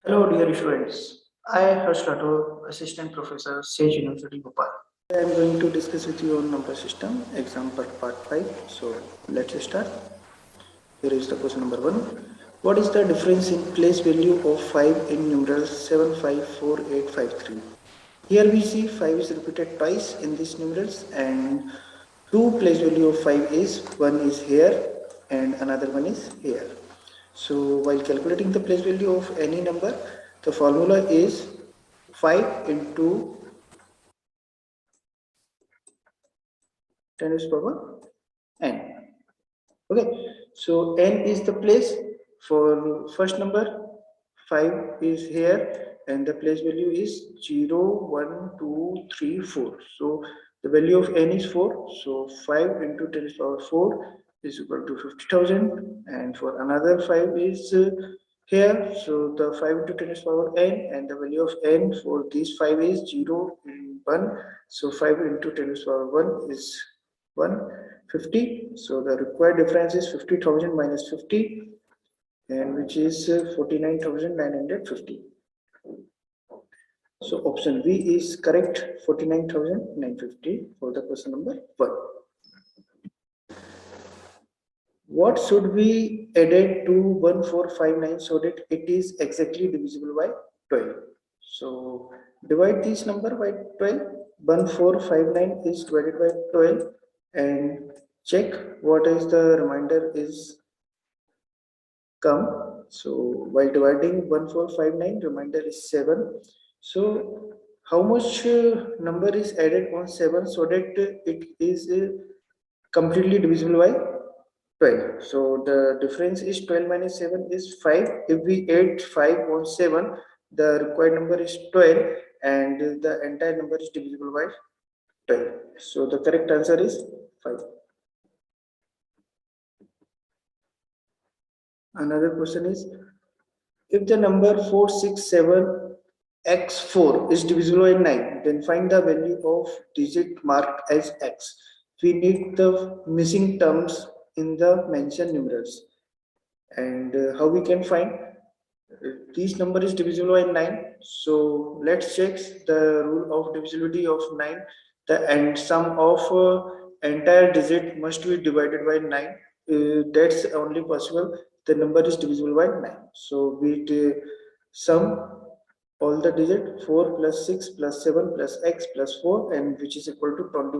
Hello, dear students. I, Harsh Rathore, Assistant Professor, Sage University, Bhopal. I am going to discuss with you on number system, example part 5. So, let's start. Here is the question number 1. What is the difference in place value of 5 in numerals 754853? Here we see 5 is repeated twice in these numerals and two place value of 5 is, one is here and another one is here. So while calculating the place value of any number, the formula is 5 into 10 to the power n. Okay, so n is the place for first number, 5 is here and the place value is 0, 1, 2, 3, 4. So the value of n is 4. So 5 into 10 to the power 4 is equal to 50,000, and for another 5 is here. So the 5 into 10 to the power n, and the value of n for this 5 is 0 and 1. So 5 into 10 to the power 1 is 150. So the required difference is 50,000 minus 50, and which is 49,950. So option B is correct, 49,950 for the question number 1. What should be added to 1459 so that it is exactly divisible by 12? So divide this number by 12. 1459 is divided by 12 and check what is the remainder is come. So while dividing 1459, remainder is 7. So how much number is added on 7 so that it is completely divisible by 12? So the difference is 12 minus 7 is 5. If we add 5 on 7, the required number is 12 and the entire number is divisible by 12. So the correct answer is 5. Another question is, if the number 467x4 is divisible by 9, then find the value of digit marked as x. We need the missing terms in the mentioned numerals. And how we can find? This number is divisible by 9. So let's check the rule of divisibility of 9. The end sum of entire digit must be divided by 9. That's only possible. The number is divisible by 9. So we sum all the digit 4 plus 6 plus 7 plus x plus 4, and which is equal to 21.